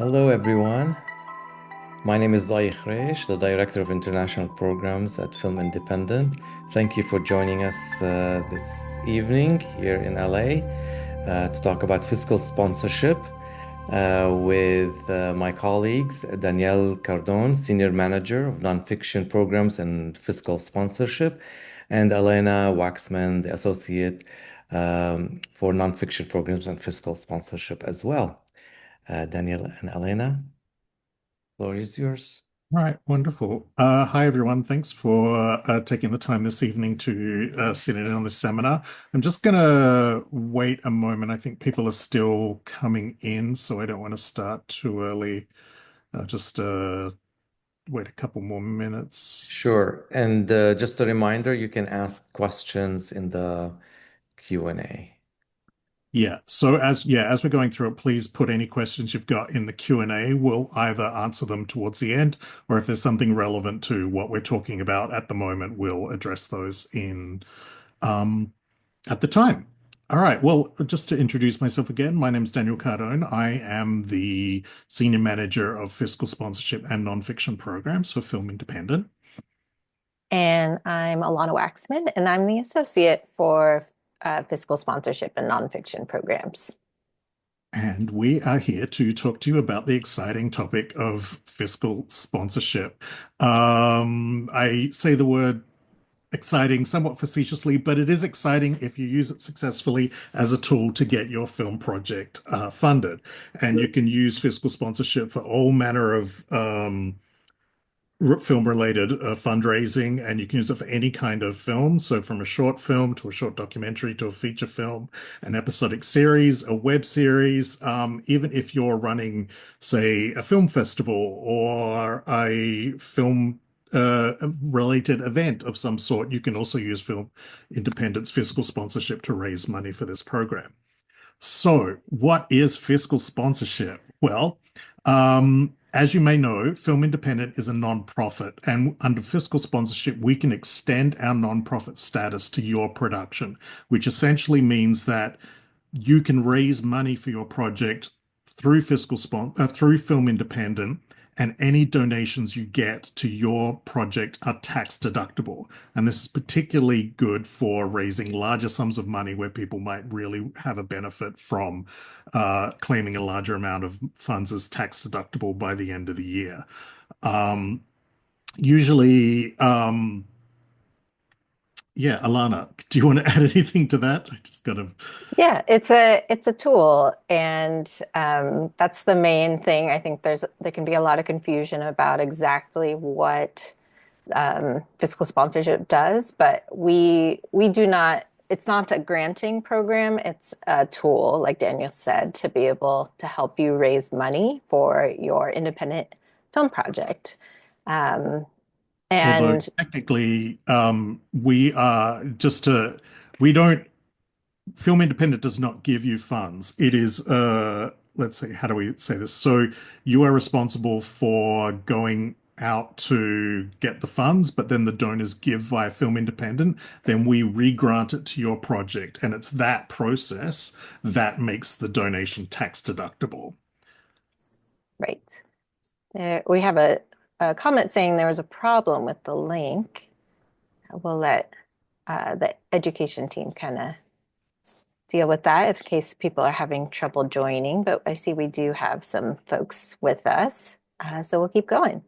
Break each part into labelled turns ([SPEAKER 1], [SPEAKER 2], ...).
[SPEAKER 1] Hello, everyone. My name is Laik Reish, the Director of International Programs at Film Independent. Thank you for joining us this evening here in LA to talk about fiscal sponsorship with my colleagues, Danielle Cardon, Senior Manager of Nonfiction Programs and Fiscal Sponsorship, and Elena Waxman, the Associate for Nonfiction Programs and Fiscal Sponsorship as well. Danielle and Elena, floor is yours.
[SPEAKER 2] All right, wonderful. Hi, everyone. Thanks for taking the time this evening to sit in on this seminar. I'm just going to wait a moment. I think people are still coming in, so I don't want to start too early. Just wait a couple more minutes.
[SPEAKER 1] Sure. And just a reminder, you can ask questions in the Q&A.
[SPEAKER 2] As we're going through it, please put any questions you've got in the Q&A. We'll either answer them towards the end, or if there's something relevant to what we're talking about at the moment, we'll address those in um, at the time. All right. Well, just to introduce myself again, my name is Daniel Cardone. I am the Senior Manager of Fiscal Sponsorship and Nonfiction Programs for Film Independent.
[SPEAKER 3] And I'm Alana Waxman, and I'm the associate for fiscal sponsorship and nonfiction programs.
[SPEAKER 2] And we are here to talk to you about the exciting topic of fiscal sponsorship. I say the word exciting somewhat facetiously, but it is exciting if you use it successfully as a tool to get your film project funded. And you can use fiscal sponsorship for all manner of film related fundraising, and you can use it for any kind of film. So, from a short film to a short documentary to a feature film, an episodic series, a web series, even if you're running, say, a film festival or a film related event of some sort, you can also use Film Independent's fiscal sponsorship to raise money for this program. So, what is fiscal sponsorship? Well, as you may know, Film Independent is a non-profit, and under fiscal sponsorship, we can extend our non-profit status to your production, which essentially means that you can raise money for your project through Film Independent, and any donations you get to your project are tax deductible. And this is particularly good for raising larger sums of money where people might really have a benefit from claiming a larger amount of funds as tax deductible by the end of the year. Um, usually, yeah, Alana, do you want to add anything to that? I just got to.
[SPEAKER 3] Yeah, it's a tool, and that's the main thing. I think there can be a lot of confusion about exactly what fiscal sponsorship does, but we do not. It's not a granting program. It's a tool, like Daniel said, to be able to help you raise money for your independent film project. Um,
[SPEAKER 2] Although
[SPEAKER 3] and
[SPEAKER 2] technically, we don't, Film Independent does not give you funds. It is, let's see, how do we say this? So you are responsible for going out to get the funds, but then the donors give via Film Independent, then we re-grant it to your project. And it's that process that makes the donation tax deductible.
[SPEAKER 3] right. We have a comment saying there was a problem with the link. We'll let the education team kind of deal with that in case people are having trouble joining. But I see we do have some folks with us. So we'll keep going.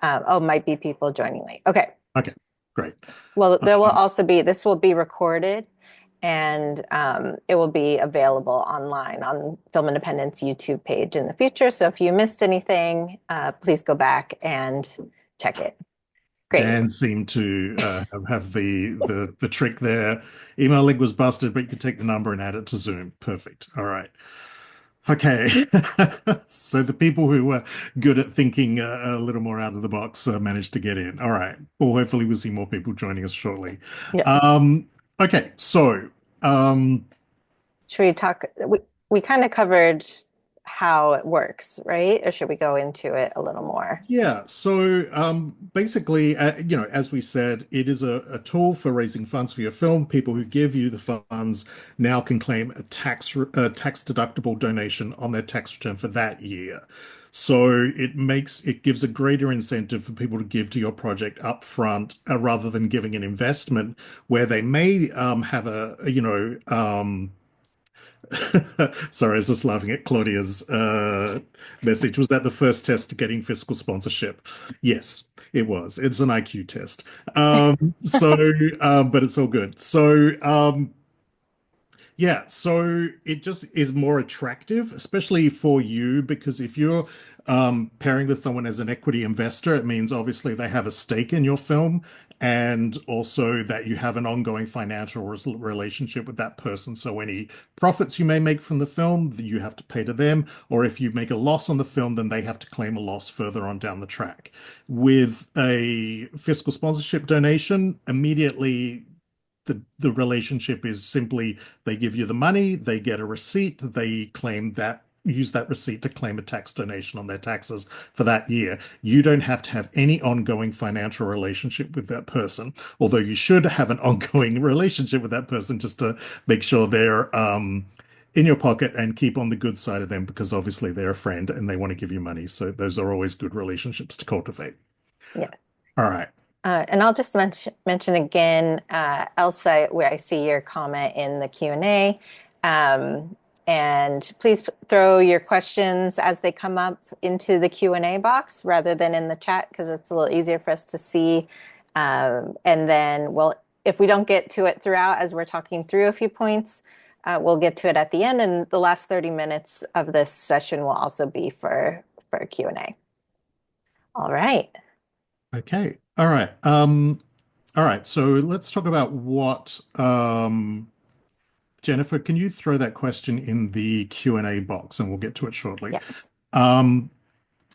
[SPEAKER 3] Oh, might be people joining late. Okay.
[SPEAKER 2] Okay, great.
[SPEAKER 3] Well, there will
[SPEAKER 2] Um,
[SPEAKER 3] also be, this will be recorded and it will be available online on Film Independent's YouTube page in the future. So if you missed anything, please go back and check it. Great.
[SPEAKER 2] Dan seemed to have the trick there. Email link was busted, but you could take the number and add it to Zoom. Perfect. All right. Okay. So the people who were good at thinking a little more out of the box managed to get in. All right. Well, hopefully we'll see more people joining us shortly.
[SPEAKER 3] Yes.
[SPEAKER 2] Um, okay. So, um,
[SPEAKER 3] Should we talk? We kind of covered how it works, right? Or should we go into it a little more?
[SPEAKER 2] Yeah, so basically, as we said, it is a tool for raising funds for your film. People who give you the funds now can claim a tax deductible donation on their tax return for that year. So it gives a greater incentive for people to give to your project upfront rather than giving an investment where they may have sorry, I was just laughing at Claudia's message. Was that the first test to getting fiscal sponsorship? Yes, it was. It's an IQ test. So, but it's all good. Yeah, so it just is more attractive, especially for you, because if you're pairing with someone as an equity investor, it means obviously they have a stake in your film and also that you have an ongoing financial relationship with that person. So any profits you may make from the film, you have to pay to them, or if you make a loss on the film, then they have to claim a loss further on down the track. With a fiscal sponsorship donation, immediately the relationship is simply they give you the money, they get a receipt, they claim that use that receipt to claim a tax donation on their taxes for that year. You don't have to have any ongoing financial relationship with that person, although you should have an ongoing relationship with that person just to make sure they're in your pocket and keep on the good side of them because obviously they're a friend and they want to give you money. So those are always good relationships to cultivate.
[SPEAKER 3] Yes.
[SPEAKER 2] All right.
[SPEAKER 3] And I'll just mention again, Elsa, where I see your comment in the Q&A. And please throw your questions as they come up into the Q&A box rather than in the chat because it's a little easier for us to see. And then if we don't get to it throughout as we're talking through a few points, we'll get to it at the end. And the last 30 minutes of this session will also be for Q&A. All right.
[SPEAKER 2] Okay. All right. All right. So let's talk about what Jennifer, can you throw that question in the Q&A box and we'll get to it shortly.
[SPEAKER 3] Yes.
[SPEAKER 2] All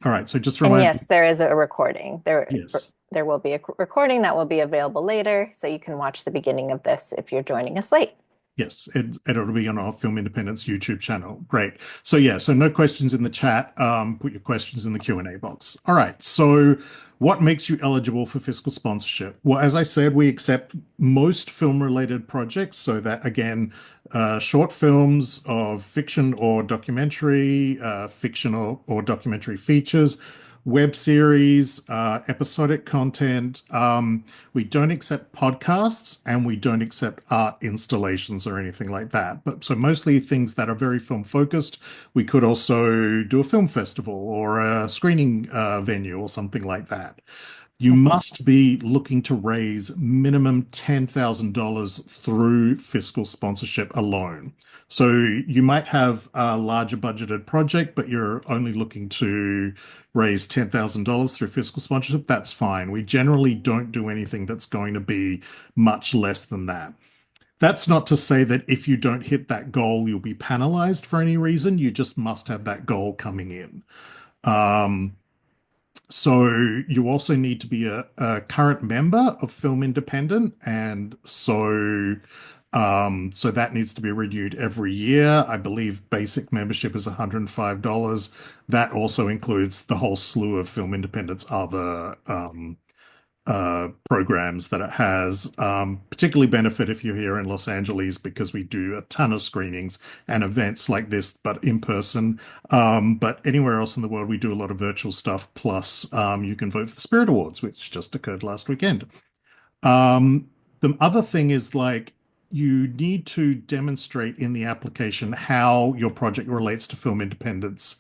[SPEAKER 2] right. So just
[SPEAKER 3] And
[SPEAKER 2] remind
[SPEAKER 3] yes, there is a recording.
[SPEAKER 2] Yes.
[SPEAKER 3] There will be a recording that will be available later, so you can watch the beginning of this if you're joining us late.
[SPEAKER 2] Yes, it'll be on our Film Independence YouTube channel. Great. So yeah, so no questions in the chat. Put your questions in the Q&A box. All right. So what makes you eligible for fiscal sponsorship? Well, as I said, we accept most film-related projects. So that again, short films of fiction or documentary, fiction or documentary features, web series, episodic content. We don't accept podcasts and we don't accept art installations or anything like that. But so mostly things that are very film focused. We could also do a film festival or a screening venue or something like that. You must be looking to raise minimum $10,000 through fiscal sponsorship alone. So you might have a larger budgeted project, but you're only looking to raise $10,000 through fiscal sponsorship. That's fine. We generally don't do anything that's going to be much less than that. That's not to say that if you don't hit that goal, you'll be penalized for any reason. You just must have that goal coming in. So you also need to be a current member of Film Independent, and so that needs to be renewed every year. I believe basic membership is $105. That also includes the whole slew of Film Independent's other programs that it has. Particularly benefit if you're here in Los Angeles because we do a ton of screenings and events like this, but in person. But anywhere else in the world, we do a lot of virtual stuff. Plus, you can vote for the Spirit Awards, which just occurred last weekend. The other thing is like you need to demonstrate in the application how your project relates to film independence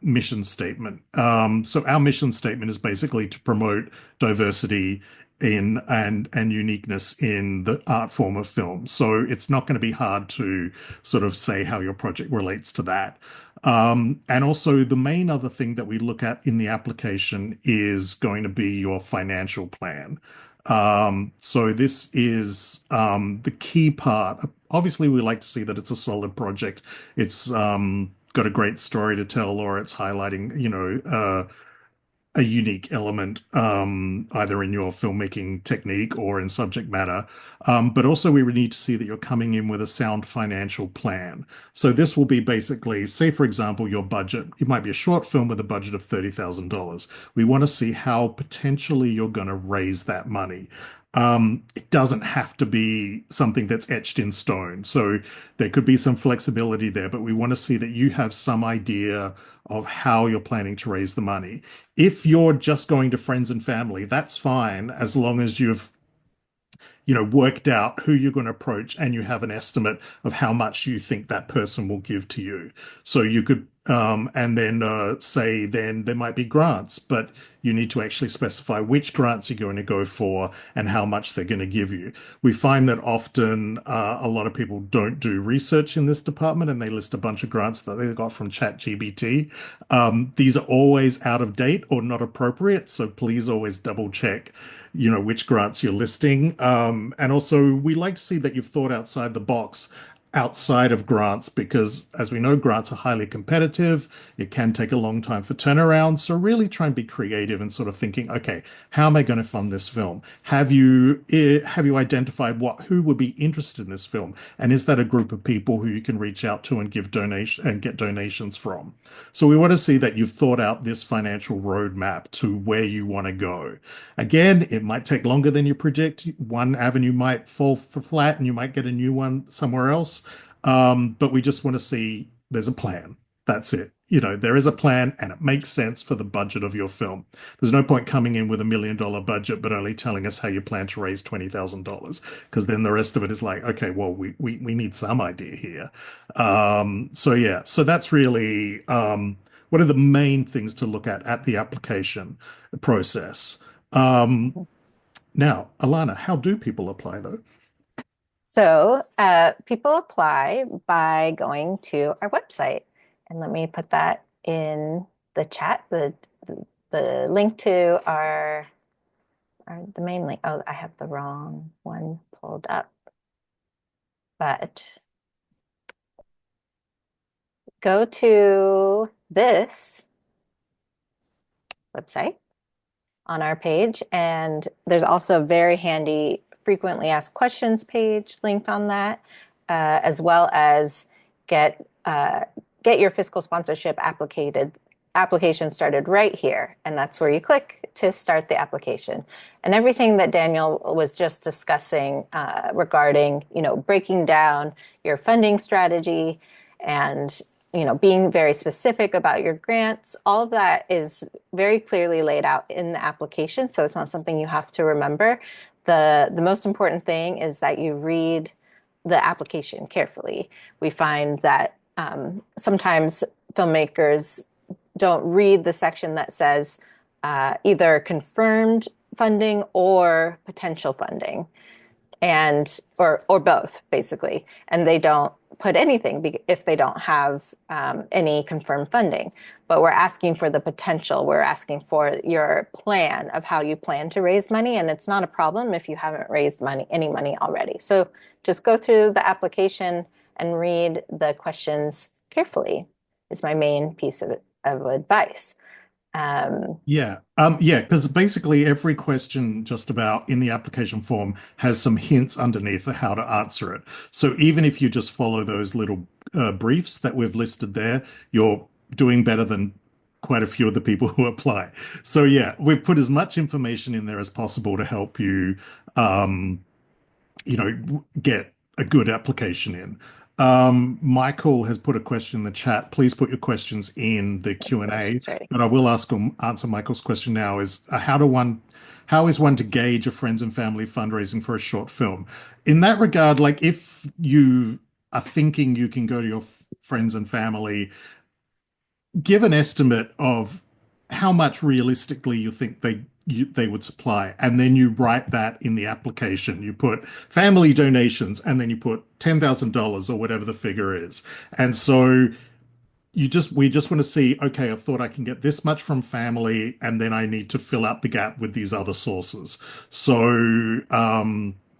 [SPEAKER 2] mission statement. So our mission statement is basically to promote diversity in and uniqueness in the art form of film. So it's not going to be hard to sort of say how your project relates to that. And also the main other thing that we look at in the application is going to be your financial plan. So this is the key part. Obviously, we like to see that it's a solid project. It's got a great story to tell, or it's highlighting, a unique element, either in your filmmaking technique or in subject matter. But also we would need to see that you're coming in with a sound financial plan. So this will be basically, say, for example, your budget. It might be a short film with a budget of $30,000. We want to see how potentially you're going to raise that money. It doesn't have to be something that's etched in stone. So there could be some flexibility there, but we want to see that you have some idea of how you're planning to raise the money. If you're just going to friends and family, that's fine as long as you've worked out who you're going to approach and you have an estimate of how much you think that person will give to you. So you could, and then say then there might be grants, but you need to actually specify which grants you're going to go for and how much they're going to give you. We find that often a lot of people don't do research in this department and they list a bunch of grants that they got from ChatGPT. These are always out of date or not appropriate, so please always double check which grants you're listing. And also, we like to see that you've thought outside the box, outside of grants, because as we know, grants are highly competitive. It can take a long time for turnaround. So really try and be creative and sort of thinking, okay, how am I going to fund this film? Have you identified who would be interested in this film? And is that a group of people who you can reach out to and give donation and get donations from? So we want to see that you've thought out this financial roadmap to where you want to go. Again, it might take longer than you predict. One avenue might fall flat and you might get a new one somewhere else. But we just want to see there's a plan. That's it. There is a plan and it makes sense for the budget of your film. There's no point coming in with $1 million budget, but only telling us how you plan to raise $20,000, because then the rest of it is like, okay, well, we need some idea here. So yeah, so that's really what are the main things to look at the application process. Now, Alana, how do people apply though?
[SPEAKER 3] So people apply by going to our website. And let me put that in the chat, the link to the main link. Oh, I have the wrong one pulled up. But go to this website on our page, and there's also a very handy frequently asked questions page linked on that, as well as get your fiscal sponsorship application started right here, and that's where you click to start the application. And everything that Daniel was just discussing regarding, breaking down your funding strategy and being very specific about your grants, all of that is very clearly laid out in the application. So it's not something you have to remember. The most important thing is that you read the application carefully. We find that sometimes filmmakers don't read the section that says either confirmed funding or potential funding, and or both basically, and they don't put anything if they don't have any confirmed funding. But we're asking for the potential. We're asking for your plan of how you plan to raise money, and it's not a problem if you haven't raised any money already. So just go through the application and read the questions carefully is my main piece of advice.
[SPEAKER 2] Yeah, because basically every question just about in the application form has some hints underneath of how to answer it. So even if you just follow those little briefs that we've listed there, you're doing better than quite a few of the people who apply. So yeah, we've put as much information in there as possible to help you, get a good application in. Michael has put a question in the chat. Please put your questions in the Q&A, but I will answer Michael's question now is how is one to gauge a friends and family fundraising for a short film? In that regard, like if you are thinking you can go to your friends and family, give an estimate of how much realistically you think they would supply, and then you write that in the application. You put family donations, and then you put $10,000 or whatever the figure is. And so we just want to see, okay, I've thought I can get this much from family, and then I need to fill out the gap with these other sources. So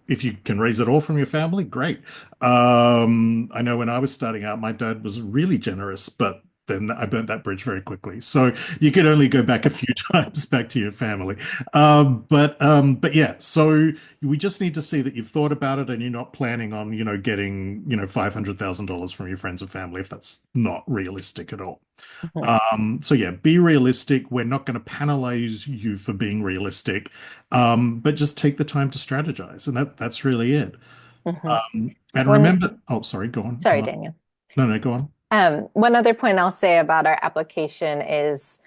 [SPEAKER 2] if you can raise it all from your family, great. I know when I was starting out, my dad was really generous, but then I burnt that bridge very quickly. So you could only go back a few times back to your family. But yeah, so we just need to see that you've thought about it and you're not planning on, getting, $500,000 from your friends and family if that's not realistic at all.
[SPEAKER 3] Mhm,
[SPEAKER 2] So yeah, be realistic. We're not going to penalize you for being realistic, but just take the time to strategize, and that's really it.
[SPEAKER 3] mhm.
[SPEAKER 2] And
[SPEAKER 3] One,
[SPEAKER 2] remember, oh, sorry, go on, go
[SPEAKER 3] sorry,
[SPEAKER 2] on.
[SPEAKER 3] Daniel.
[SPEAKER 2] No, no, go on.
[SPEAKER 3] One other point I'll say about our application is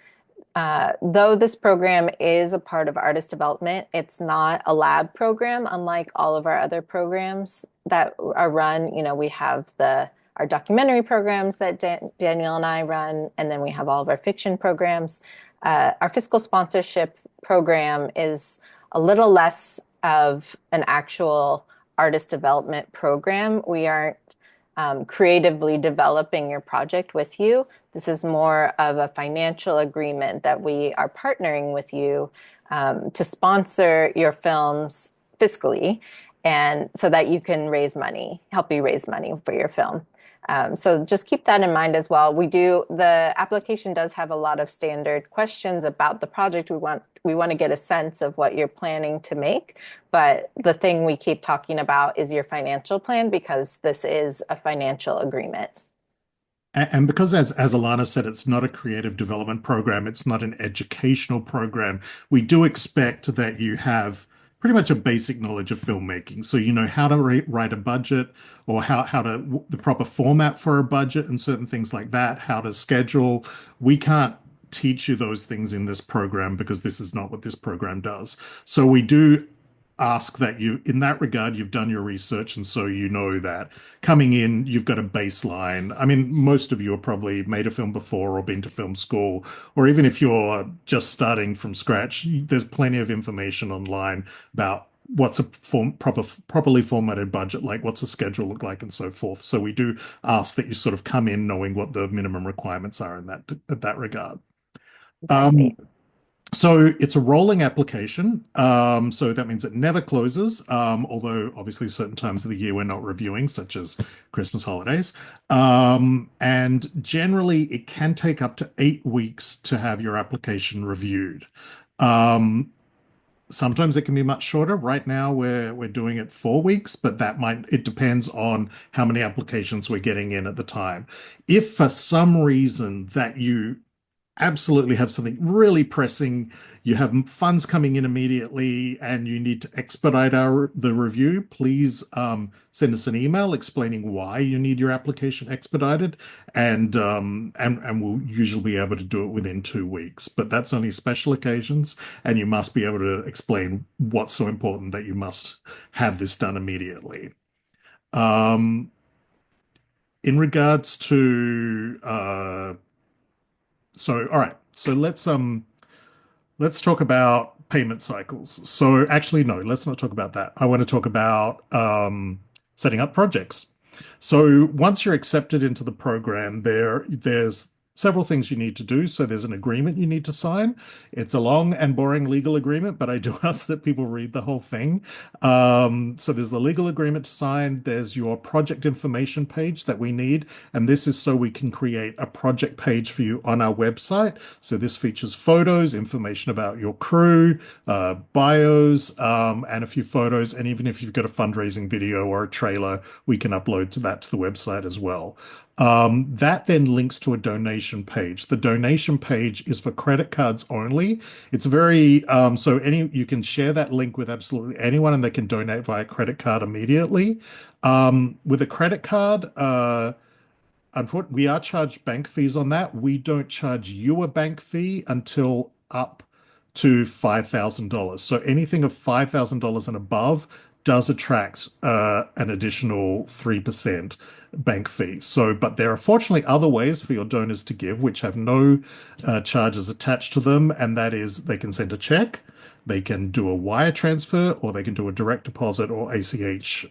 [SPEAKER 3] though this program is a part of artist development, it's not a lab program, unlike all of our other programs that are run. We have our documentary programs that Daniel and I run, and then we have all of our fiction programs. Our fiscal sponsorship program is a little less of an actual artist development program. We aren't creatively developing your project with you. This is more of a financial agreement that we are partnering with you to sponsor your films fiscally, and so that you can help you raise money for your film. So just keep that in mind as well. The application does have a lot of standard questions about the project. We want to get a sense of what you're planning to make, but the thing we keep talking about is your financial plan because this is a financial agreement.
[SPEAKER 2] And because, as Alana said, it's not a creative development program, it's not an educational program, we do expect that you have pretty much a basic knowledge of filmmaking. So you know how to write a budget or the proper format for a budget and certain things like that, how to schedule. We can't teach you those things in this program because this is not what this program does. So we do ask that you, in that regard, you've done your research, and so you know that coming in, you've got a baseline. I mean, most of you have probably made a film before or been to film school, or even if you're just starting from scratch, there's plenty of information online about what's a properly formatted budget like, what's a schedule look like, and so forth. So we do ask that you sort of come in knowing what the minimum requirements are in that regard. Um,
[SPEAKER 3] Exactly.
[SPEAKER 2] so it's a rolling application. So that means it never closes, although obviously certain times of the year we're not reviewing, such as Christmas holidays. And generally it can take up to 8 weeks to have your application reviewed. Um, Sometimes it can be much shorter. Right now we're doing it 4 weeks, but it depends on how many applications we're getting in at the time. If for some reason that you absolutely have something really pressing, you have funds coming in immediately, and you need to expedite the review, please send us an email explaining why you need your application expedited, and we'll usually be able to do it within 2 weeks. But that's only special occasions, and you must be able to explain what's so important that you must have this done immediately. Um, in regards to all right, so let's talk about payment cycles. So actually, no, let's not talk about that. I want to talk about setting up projects. So once you're accepted into the program, there's several things you need to do. So there's an agreement you need to sign. It's a long and boring legal agreement, but I do ask that people read the whole thing. So there's the legal agreement to sign. There's your project information page that we need, and this is so we can create a project page for you on our website. So this features photos, information about your crew, bios, and a few photos. And even if you've got a fundraising video or a trailer, we can upload to the website as well. That then links to a donation page. The donation page is for credit cards only. It's very so you can share that link with absolutely anyone, and they can donate via credit card immediately. With a credit card, unfortunately, we are charged bank fees on that. We don't charge you a bank fee until up to $5,000. So anything of $5,000 and above does attract an additional 3% bank fee. So, but there are fortunately other ways for your donors to give, which have no charges attached to them, and that is they can send a check, they can do a wire transfer, or they can do a direct deposit or ACH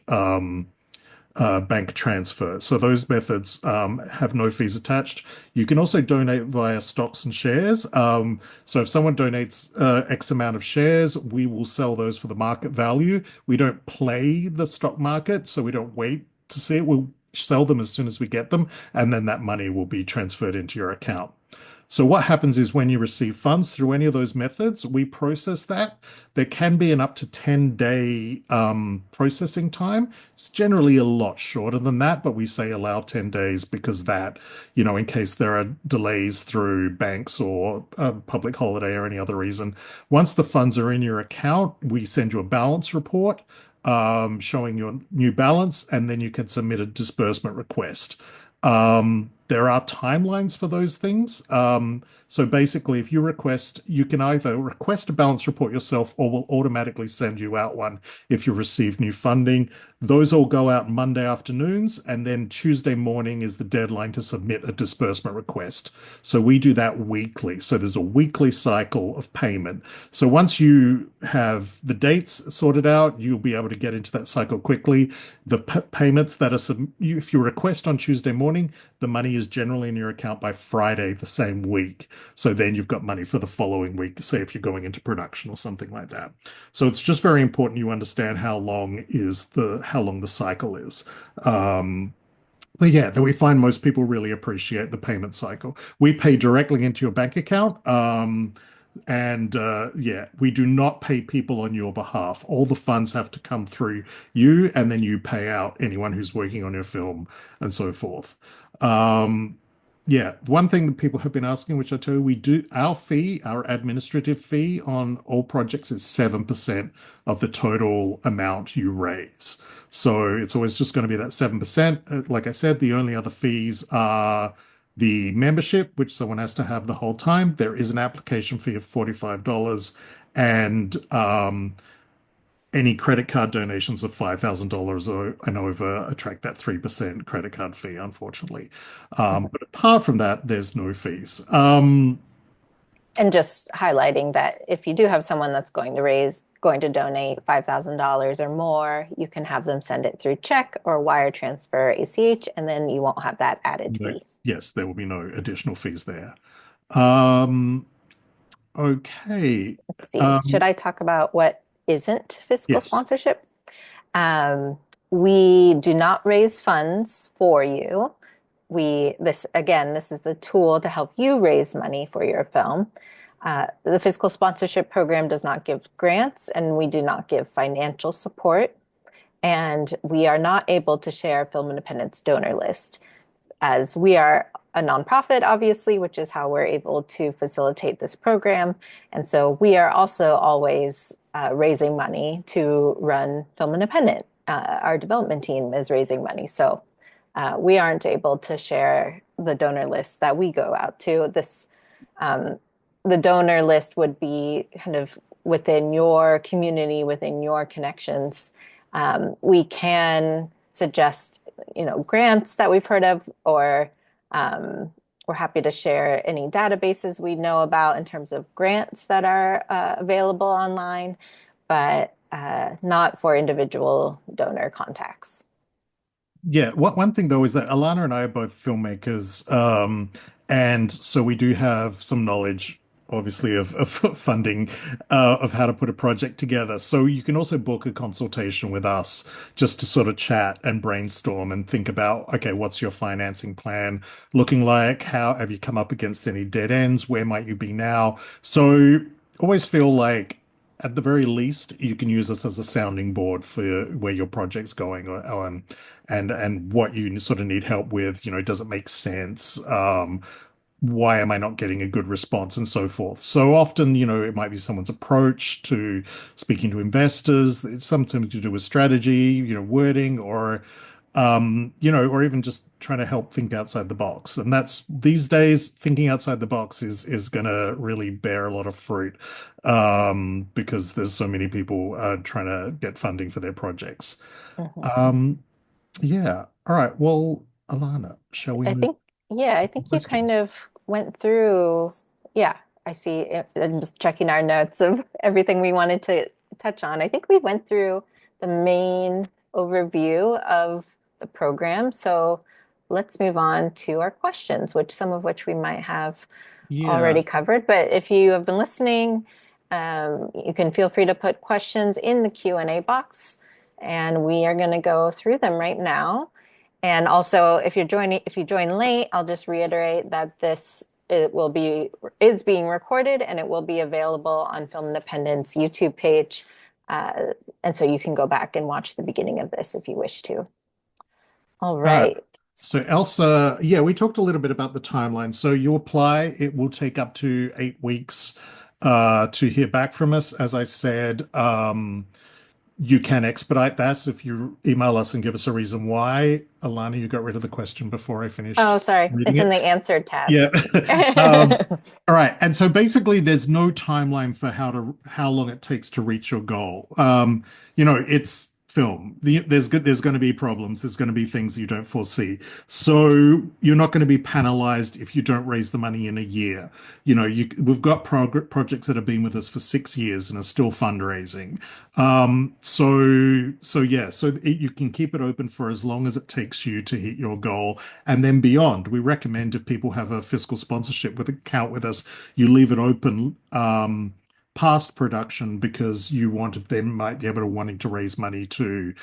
[SPEAKER 2] bank transfer. So those methods have no fees attached. You can also donate via stocks and shares. So if someone donates X amount of shares, we will sell those for the market value. We don't play the stock market, so we don't wait to see it. sell them as soon as we get them, and then that money will be transferred into your account. So what happens is when you receive funds through any of those methods, we process that. There can be an up to 10-day processing time. It's generally a lot shorter than that, but we say allow 10 days because that, in case there are delays through banks or a public holiday or any other reason. Once the funds are in your account, we send you a balance report showing your new balance, and then you can submit a disbursement request. There are timelines for those things. So basically, if you request, you can either request a balance report yourself or we'll automatically send you out one if you receive new funding. Those all go out Monday afternoons, and then Tuesday morning is the deadline to submit a disbursement request. So we do that weekly. So there's a weekly cycle of payment. So once you have the dates sorted out, you'll be able to get into that cycle quickly. The payments that are, if you request on Tuesday morning, the money is generally in your account by Friday the same week. So then you've got money for the following week, say if you're going into production or something like that. So it's just very important you understand how long the cycle is. But yeah, that we find most people really appreciate the payment cycle. We pay directly into your bank account. And yeah, we do not pay people on your behalf. All the funds have to come through you, and then you pay out anyone who's working on your film and so forth. Um, yeah, one thing that people have been asking, which I tell you, we do our administrative fee on all projects is 7% of the total amount you raise. So it's always just going to be that 7%. Like I said, the only other fees are the membership, which someone has to have the whole time. There is an application fee of $45 and any credit card donations of $5,000 and over attract that 3% credit card fee, unfortunately. But apart from that, there's no fees.
[SPEAKER 3] And just highlighting that if you do have someone that's going to donate $5,000 or more, you can have them send it through check or wire transfer ACH, and then you won't have that added fee.
[SPEAKER 2] Yes, there will be no additional fees there. Um, okay.
[SPEAKER 3] Let's see. Should I talk about what isn't fiscal
[SPEAKER 2] Yes.
[SPEAKER 3] sponsorship? Um, we do not raise funds for you. This is the tool to help you raise money for your film. The fiscal sponsorship program does not give grants, and we do not give financial support. And we are not able to share Film Independence donor list, as we are a nonprofit, obviously, which is how we're able to facilitate this program. And so we are also always raising money to run Film Independent. Our development team is raising money. So we aren't able to share the donor list that we go out to. The donor list would be kind of within your community, within your connections. We can suggest, grants that we've heard of, or we're happy to share any databases we know about in terms of grants that are available online, but not for individual donor contacts.
[SPEAKER 2] Yeah, one thing though is that Alana and I are both filmmakers, and so we do have some knowledge, obviously, of funding, of how to put a project together. So you can also book a consultation with us just to sort of chat and brainstorm and think about, okay, what's your financing plan looking like? How have you come up against any dead ends? Where might you be now? So always feel like at the very least, you can use us as a sounding board for where your project's going and what you sort of need help with. Does it make sense? Why am I not getting a good response and so forth? So often, it might be someone's approach to speaking to investors. It's something to do with strategy, wording, or even just trying to help think outside the box. And that's these days, thinking outside the box is going to really bear a lot of fruit, because there's so many people trying to get funding for their projects.
[SPEAKER 3] Mhm.
[SPEAKER 2] Um, yeah. All right. Well, Alana, shall we
[SPEAKER 3] I
[SPEAKER 2] move
[SPEAKER 3] think, yeah, I
[SPEAKER 2] to
[SPEAKER 3] think you kind
[SPEAKER 2] questions?
[SPEAKER 3] of went through, yeah, I see. I'm just checking our notes of everything we wanted to touch on. I think we went through the main overview of the program. So let's move on to our questions, some of which we might have
[SPEAKER 2] Yeah.
[SPEAKER 3] already covered. But if you have been listening, you can feel free to put questions in the Q&A box, and we are going to go through them right now. And also, if you join late, I'll just reiterate that is being recorded and it will be available on Film Independent's YouTube page. Uh, and so you can go back and watch the beginning of this if you wish to. All
[SPEAKER 2] Uh,
[SPEAKER 3] right.
[SPEAKER 2] so Elsa, yeah, we talked a little bit about the timeline. So you apply, it will take up to 8 weeks to hear back from us. As I said, you can expedite that if you email us and give us a reason why. Alana, you got rid of the question before I
[SPEAKER 3] Oh,
[SPEAKER 2] finished
[SPEAKER 3] sorry.
[SPEAKER 2] reading
[SPEAKER 3] It's in
[SPEAKER 2] it.
[SPEAKER 3] the answered tab.
[SPEAKER 2] Yeah. All right. And so basically there's no timeline for how long it takes to reach your goal. It's film. There's going to be problems. There's going to be things you don't foresee. So you're not going to be penalized if you don't raise the money in a year. We've got projects that have been with us for 6 years and are still fundraising. You can keep it open for as long as it takes you to hit your goal and then beyond. We recommend if people have a fiscal sponsorship with account with us, you leave it open past production because they might be able to wanting to raise money to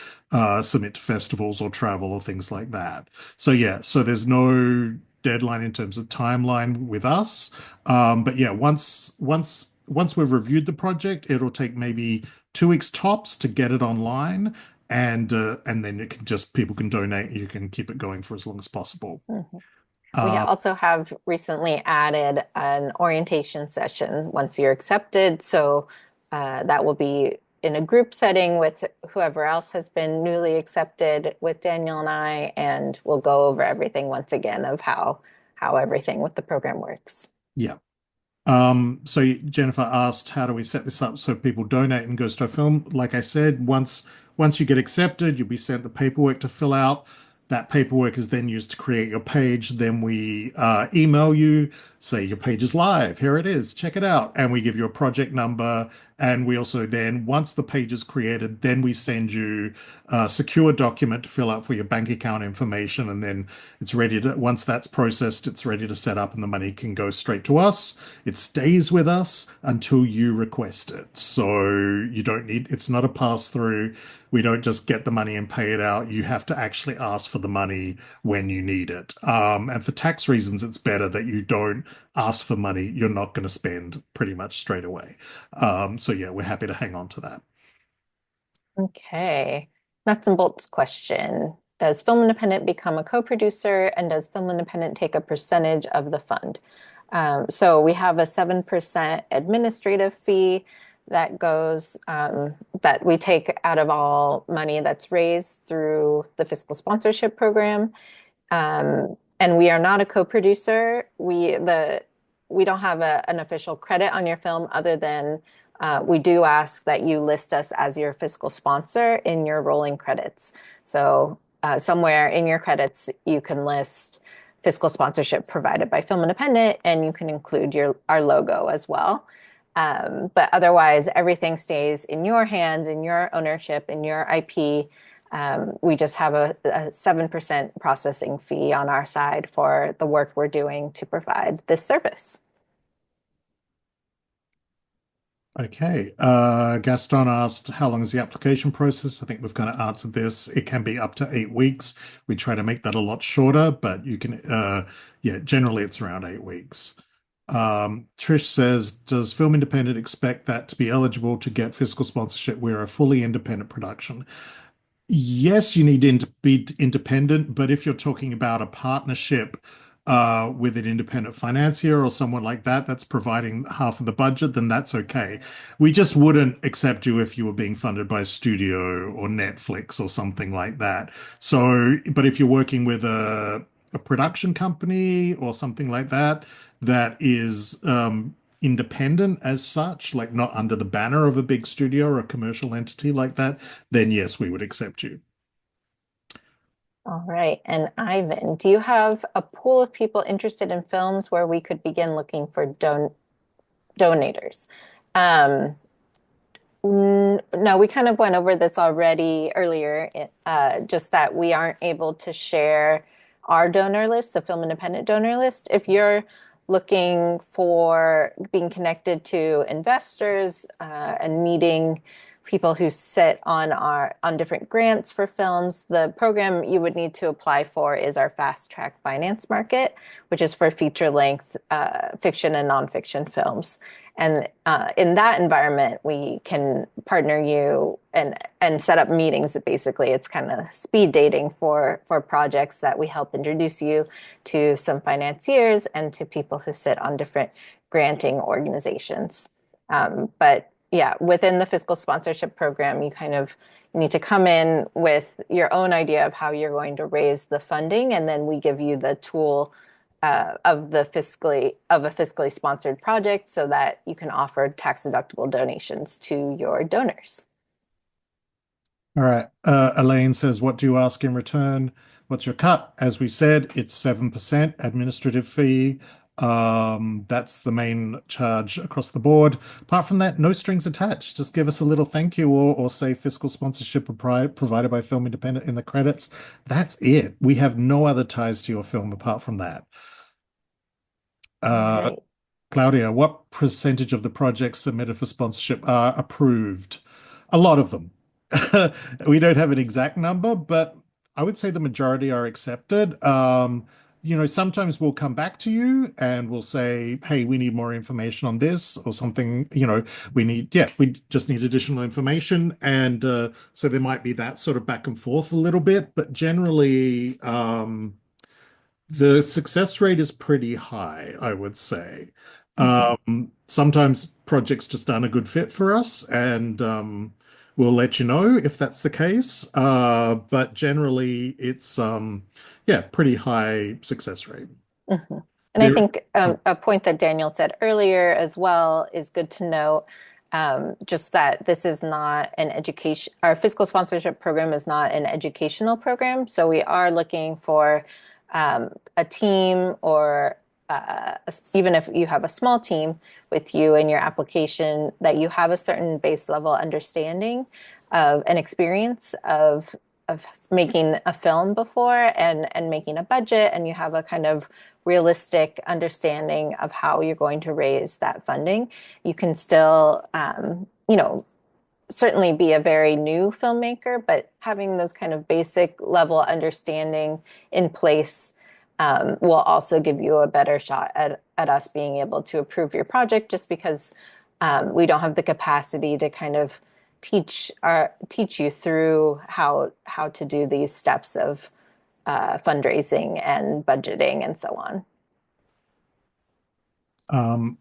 [SPEAKER 2] submit to festivals or travel or things like that. So there's no deadline in terms of timeline with us. But yeah, once we've reviewed the project, it'll take maybe 2 weeks tops to get it online, and then people can donate. You can keep it going for as long as possible.
[SPEAKER 3] Mhm. We
[SPEAKER 2] Uh,
[SPEAKER 3] also have recently added an orientation session once you're accepted. So that will be in a group setting with whoever else has been newly accepted with Daniel and I, and we'll go over everything once again of how everything with the program works.
[SPEAKER 2] yeah. So Jennifer asked, how do we set this up so people donate and goes to a film? Like I said, once you get accepted, you'll be sent the paperwork to fill out. That paperwork is then used to create your page. Then we email you, say your page is live. Here it is. Check it out. And we give you a project number. And we also then, once the page is created, then we send you a secure document to fill out for your bank account information. And then once that's processed, it's ready to set up and the money can go straight to us. It stays with us until you request it. So it's not a pass through. We don't just get the money and pay it out. You have to actually ask for the money when you need it. And for tax reasons, it's better that you don't ask for money you're not going to spend pretty much straight away. So yeah, we're happy to hang on to that.
[SPEAKER 3] Okay. Nuts and bolts question. Does Film Independent become a co-producer and does Film Independent take a percentage of the fund? So we have a 7% administrative fee that we take out of all money that's raised through the fiscal sponsorship program. And we are not a co-producer. We don't have an official credit on your film other than we do ask that you list us as your fiscal sponsor in your rolling credits. So somewhere in your credits, you can list fiscal sponsorship provided by Film Independent, and you can include our logo as well. But otherwise, everything stays in your hands, in your ownership, in your IP. We just have a 7% processing fee on our side for the work we're doing to provide this service.
[SPEAKER 2] Okay. Gaston asked, how long is the application process? I think we've kind of answered this. It can be up to 8 weeks. We try to make that a lot shorter, but generally it's around 8 weeks. Trish says, does Film Independent expect that to be eligible to get fiscal sponsorship? We're a fully independent production. Yes, you need to be independent, but if you're talking about a partnership with an independent financier or someone like that that's providing half of the budget, then that's okay. We just wouldn't accept you if you were being funded by a studio or Netflix or something like that. So, but if you're working with a production company or something like that, that is independent as such, like not under the banner of a big studio or a commercial entity like that, then yes, we would accept you.
[SPEAKER 3] All right. And Ivan, do you have a pool of people interested in films where we could begin looking for donators? Um, no, we kind of went over this already earlier, just that we aren't able to share our donor list, the Film Independent donor list. If you're looking for being connected to investors and meeting people who sit on different grants for films. The program you would need to apply for is our Fast Track Finance Market, which is for feature length fiction and nonfiction films. And in that environment, we can partner you and set up meetings. Basically, it's kind of speed dating for projects that we help introduce you to some financiers and to people who sit on different granting organizations. But yeah, within the fiscal sponsorship program, you need to come in with your own idea of how you're going to raise the funding, and then we give you the tool of a fiscally sponsored project so that you can offer tax deductible donations to your donors.
[SPEAKER 2] All right. Elaine says, what do you ask in return? What's your cut? As we said, it's 7% administrative fee. That's the main charge across the board. Apart from that, no strings attached. Just give us a little thank you or say fiscal sponsorship provided by Film Independent in the credits. That's it. We have no other ties to your film apart from that.
[SPEAKER 3] Right.
[SPEAKER 2] Claudia, what percentage of the projects submitted for sponsorship are approved? A lot of them. We don't have an exact number, but I would say the majority are accepted. Sometimes we'll come back to you and we'll say, hey, we need more information on this or something, we just need additional information. And so there might be that sort of back and forth a little bit, but generally, the success rate is pretty high, I would say. Sometimes projects just aren't a good fit for us, and we'll let you know if that's the case. But generally, it's pretty high success rate.
[SPEAKER 3] Mm-hmm. And I think a point that Daniel said earlier as well is good to note. Just that this is not an education, our fiscal sponsorship program is not an educational program. So we are looking for a team or even if you have a small team with you in your application, that you have a certain base level understanding of an experience of making a film before and making a budget, and you have a kind of realistic understanding of how you're going to raise that funding. You can still, certainly be a very new filmmaker, but having those kind of basic level understanding in place will also give you a better shot at us being able to approve your project, just because we don't have the capacity to kind of teach you through how to do these steps of fundraising and budgeting and so on.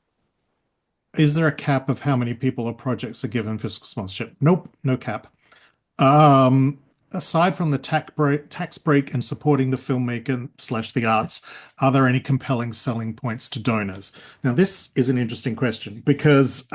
[SPEAKER 2] Is there a cap of how many people or projects are given fiscal sponsorship? Nope, no cap. Aside from the tax break and supporting the filmmaker / the arts, are there any compelling selling points to donors? Now, this is an interesting question because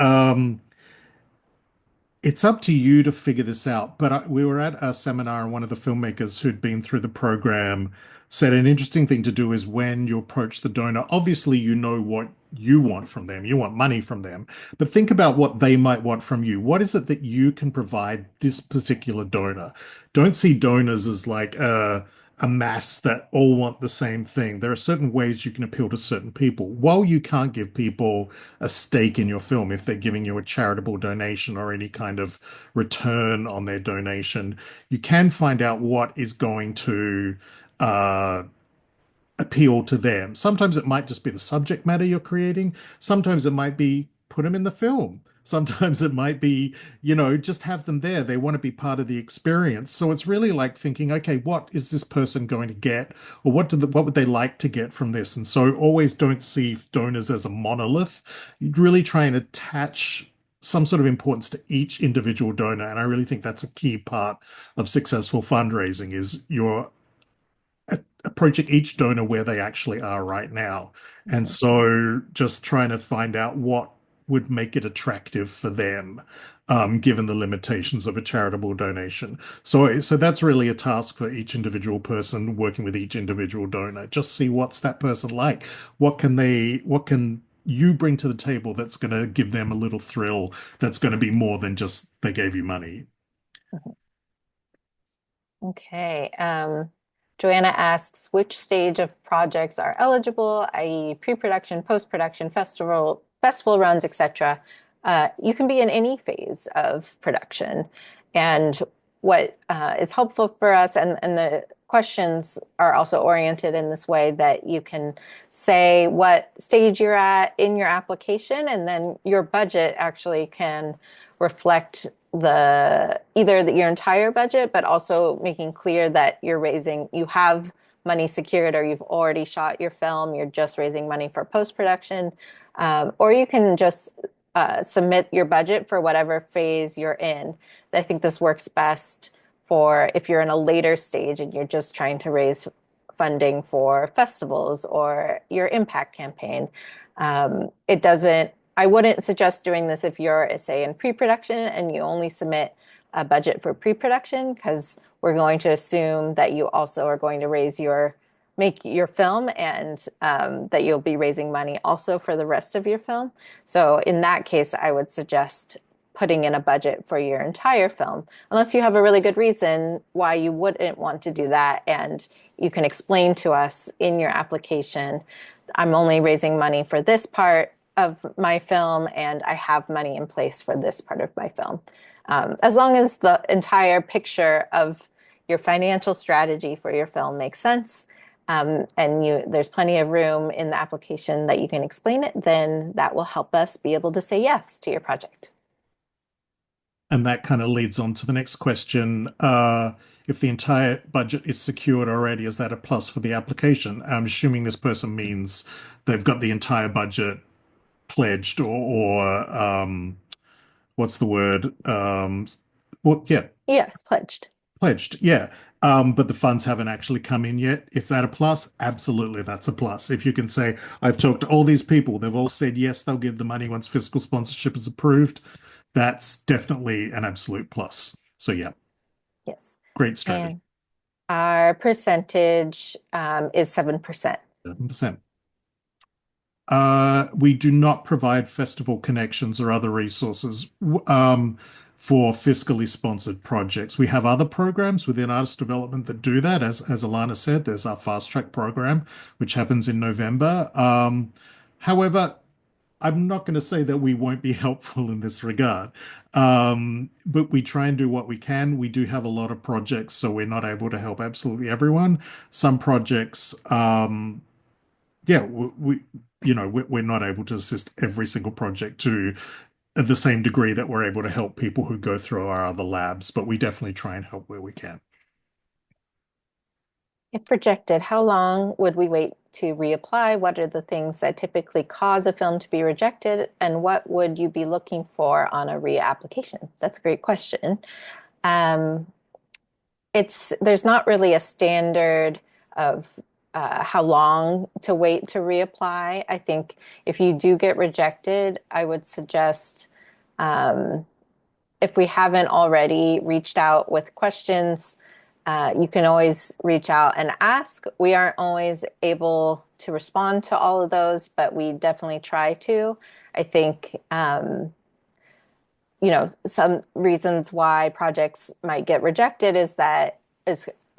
[SPEAKER 2] it's up to you to figure this out. But we were at a seminar, and one of the filmmakers who'd been through the program said an interesting thing to do is when you approach the donor, obviously you know what you want from them. You want money from them. But think about what they might want from you. What is it that you can provide this particular donor? Don't see donors as like a mass that all want the same thing. There are certain ways you can appeal to certain people. While you can't give people a stake in your film if they're giving you a charitable donation or any kind of return on their donation, you can find out what is going to appeal to them. Sometimes it might just be the subject matter you're creating. Sometimes it might be put them in the film. Sometimes it might be, just have them there. They want to be part of the experience. So it's really like thinking, okay, what is this person going to get? Or what would they like to get from this? And so always don't see donors as a monolith. You really try and attach some sort of importance to each individual donor. And I really think that's a key part of successful fundraising is you're approaching each donor where they actually are right now. And so just trying to find out what would make it attractive for them, given the limitations of a charitable donation. So that's really a task for each individual person working with each individual donor. Just see what's that person like. What can you bring to the table that's going to give them a little thrill that's going to be more than just they gave you money.
[SPEAKER 3] Okay. Joanna asks, which stage of projects are eligible, i.e. pre-production, post-production, festival runs, etc. You can be in any phase of production. And what is helpful for us, and the questions are also oriented in this way that you can say what stage you're at in your application, and then your budget actually can reflect your entire budget, but also making clear that you have money secured, or you've already shot your film, you're just raising money for post-production. Or you can just submit your budget for whatever phase you're in. I think this works best for if you're in a later stage and you're just trying to raise funding for festivals or your impact campaign. I wouldn't suggest doing this if you're, say, in pre-production and you only submit a budget for pre-production, because we're going to assume that you also are going to make your film, and that you'll be raising money also for the rest of your film. So in that case, I would suggest putting in a budget for your entire film, unless you have a really good reason why you wouldn't want to do that. And you can explain to us in your application, I'm only raising money for this part of my film, and I have money in place for this part of my film. As long as the entire picture of your financial strategy for your film makes sense, and there's plenty of room in the application that you can explain it, then that will help us be able to say yes to your project.
[SPEAKER 2] And that kind of leads on to the next question. If the entire budget is secured already, is that a plus for the application? I'm assuming this person means they've got the entire budget pledged, or what's the word? Well, yeah,
[SPEAKER 3] Yes, pledged.
[SPEAKER 2] pledged. Yeah. But the funds haven't actually come in yet. Is that a plus? Absolutely, that's a plus. If you can say, I've talked to all these people, they've all said yes, they'll give the money once fiscal sponsorship is approved. That's definitely an absolute plus. So yeah,
[SPEAKER 3] Yes.
[SPEAKER 2] great strategy.
[SPEAKER 3] And our percentage is 7%.
[SPEAKER 2] 7%. We do not provide festival connections or other resources for fiscally sponsored projects. We have other programs within artist development that do that. As Alana said, there's our fast track program, which happens in November. However, I'm not going to say that we won't be helpful in this regard, but we try and do what we can. We do have a lot of projects, so we're not able to help absolutely everyone. Some projects, yeah, we're not able to assist every single project to the same degree that we're able to help people who go through our other labs, but we definitely try and help where we can.
[SPEAKER 3] If rejected, how long would we wait to reapply? What are the things that typically cause a film to be rejected? And what would you be looking for on a reapplication? That's a great question. Um, there's not really a standard of how long to wait to reapply. I think if you do get rejected, I would suggest, if we haven't already reached out with questions, you can always reach out and ask. We aren't always able to respond to all of those, but we definitely try to. I think, some reasons why projects might get rejected is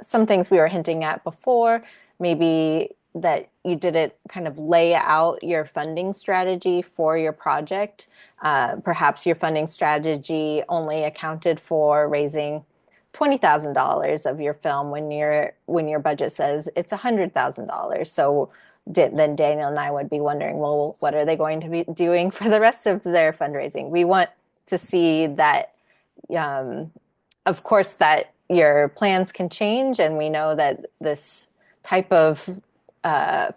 [SPEAKER 3] some things we were hinting at before, maybe that you didn't kind of lay out your funding strategy for your project. Perhaps your funding strategy only accounted for raising $20,000 of your film when your budget says it's $100,000. So then Daniel and I would be wondering, well, what are they going to be doing for the rest of their fundraising? We want to see that, of course, that your plans can change, and we know that this type of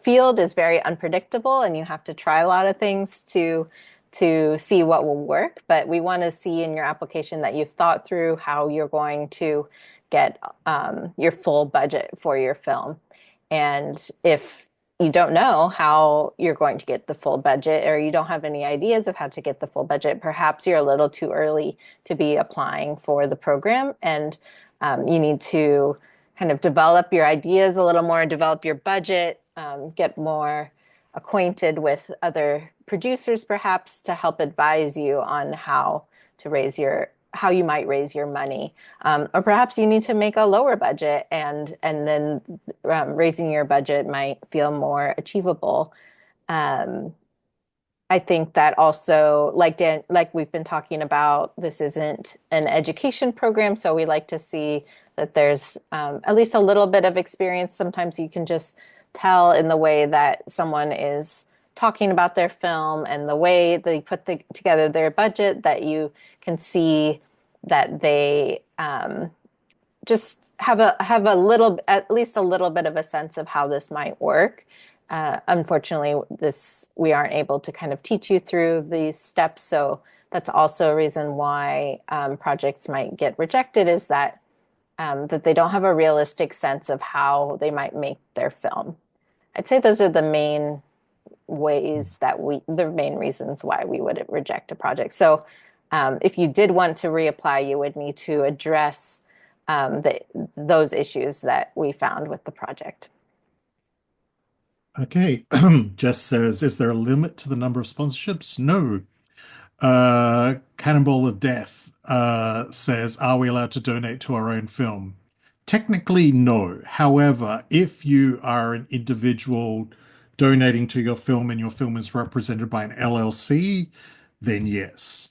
[SPEAKER 3] field is very unpredictable, and you have to try a lot of things to see what will work. But we want to see in your application that you've thought through how you're going to get your full budget for your film. And if you don't know how you're going to get the full budget, or you don't have any ideas of how to get the full budget, perhaps you're a little too early to be applying for the program, and you need to kind of develop your ideas a little more, develop your budget, get more acquainted with other producers perhaps to help advise you on how you might raise your money. Or perhaps you need to make a lower budget, and then raising your budget might feel more achievable. I I think that also, like we've been talking about, this isn't an education program, so we like to see that there's at least a little bit of experience. Sometimes you can just tell in the way that someone is talking about their film and the way they put together their budget, that you can see that they just have a little, at least a little bit of a sense of how this might work. Unfortunately, this we aren't able to kind of teach you through these steps, so that's also a reason why projects might get rejected, is that that they don't have a realistic sense of how they might make their film. I'd say those are the main ways that the main reasons why we would reject a project. So if you did want to reapply, you would need to address those issues that we found with the project.
[SPEAKER 2] Okay. Jess says, is there a limit to the number of sponsorships? No. Cannonball of Death says, are we allowed to donate to our own film? Technically, no. However, if you are an individual donating to your film and your film is represented by an LLC, then yes.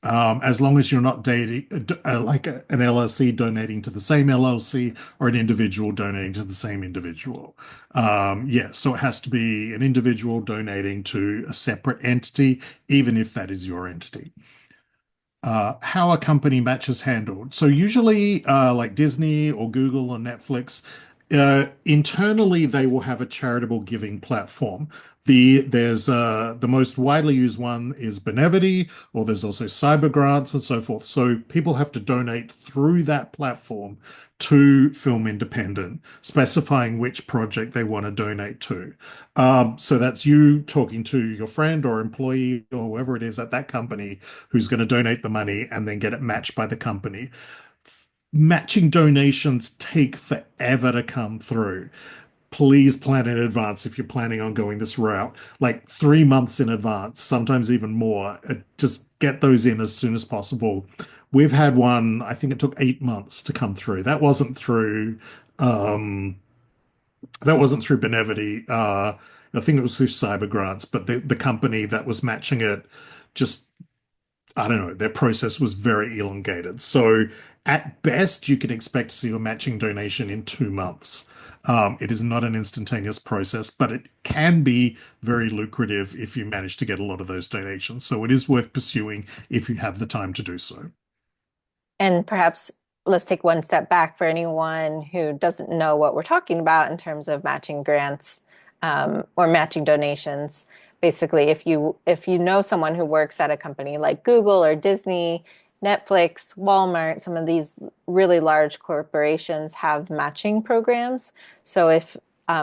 [SPEAKER 2] As long as you're not dating like an LLC donating to the same LLC or an individual donating to the same individual. Yeah, so it has to be an individual donating to a separate entity, even if that is your entity. How a company matches handled. So usually, like Disney or Google or Netflix, internally they will have a charitable giving platform. The most widely used one is Benevity, or there's also cyber grants and so forth. So people have to donate through that platform to Film Independent, specifying which project they want to donate to. So that's you talking to your friend or employee or whoever it is at that company who's going to donate the money and then get it matched by the company. Matching donations take forever to come through. Please plan in advance if you're planning on going this route, like 3 months in advance, sometimes even more. Just get those in as soon as possible. We've had one, I think it took 8 months to come through. Um, that wasn't through Benevity. I think it was through Cyber Grants, but the company that was matching it just, I don't know, their process was very elongated. So at best, you can expect to see a matching donation in 2 months. It is not an instantaneous process, but it can be very lucrative if you manage to get a lot of those donations. So it is worth pursuing if you have the time to do so.
[SPEAKER 3] And perhaps let's take one step back for anyone who doesn't know what we're talking about in terms of matching grants or matching donations. Basically, if you know someone who works at a company like Google or Disney, Netflix, Walmart, some of these really large corporations have matching programs. So if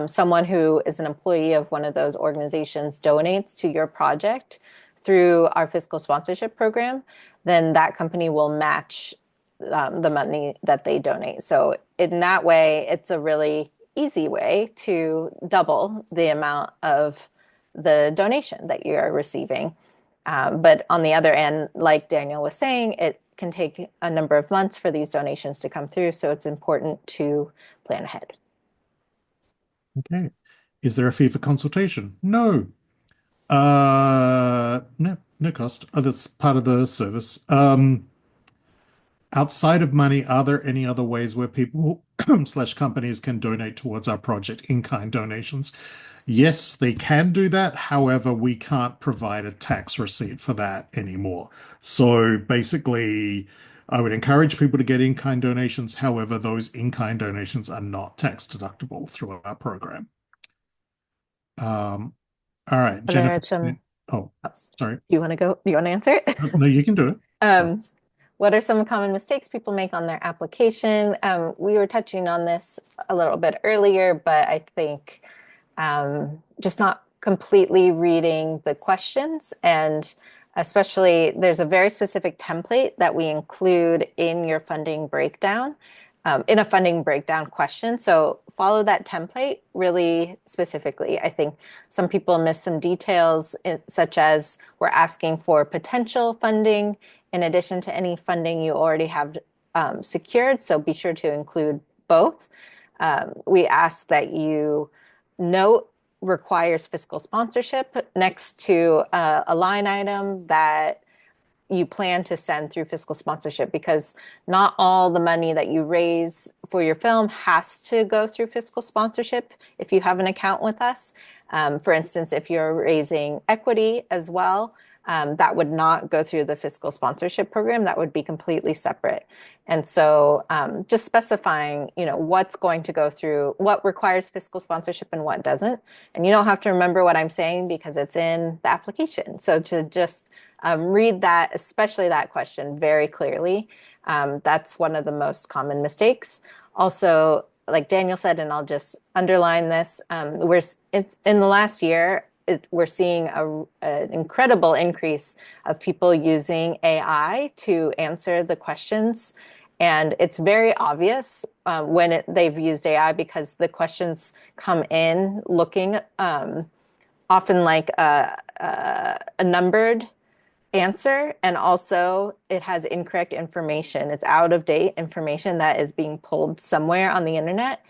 [SPEAKER 3] someone who is an employee of one of those organizations donates to your project through our fiscal sponsorship program, then that company will match the money that they donate. So in that way, it's a really easy way to double the amount of the donation that you're receiving. But on the other end, like Daniel was saying, it can take a number of months for these donations to come through. So it's important to plan ahead.
[SPEAKER 2] Okay. Is there a fee for consultation? No. No, no cost. Oh, that's part of the service. Outside of money, are there any other ways where people slash companies can donate towards our project, in-kind donations? Yes, they can do that. However, we can't provide a tax receipt for that anymore. So basically, I would encourage people to get in-kind donations. However, those in-kind donations are not tax deductible through our program. All right,
[SPEAKER 3] There
[SPEAKER 2] Jennifer.
[SPEAKER 3] are some.
[SPEAKER 2] Oh, sorry.
[SPEAKER 3] You want to go? You want to answer it?
[SPEAKER 2] No, you can do it. It's fine.
[SPEAKER 3] What are some common mistakes people make on their application? We were touching on this a little bit earlier, but I think just not completely reading the questions, and especially there's a very specific template that we include in your funding breakdown, in a funding breakdown question. So follow that template really specifically. I think some people miss some details, such as we're asking for potential funding in addition to any funding you already have secured. So be sure to include both. We ask that you note requires fiscal sponsorship next to a line item that you plan to send through fiscal sponsorship, because not all the money that you raise for your film has to go through fiscal sponsorship if you have an account with us. For instance, if you're raising equity as well, that would not go through the fiscal sponsorship program. That would be completely separate. And so just specifying, what's going to go through, what requires fiscal sponsorship and what doesn't. And you don't have to remember what I'm saying because it's in the application. So to just read that, especially that question, very clearly. That's one of the most common mistakes. Also, like Daniel said, and I'll just underline this, it's in the last year, we're seeing an incredible increase of people using AI to answer the questions. And it's very obvious when they've used AI, because the questions come in looking often like a numbered answer, and also it has incorrect information. It's out of date information that is being pulled somewhere on the internet.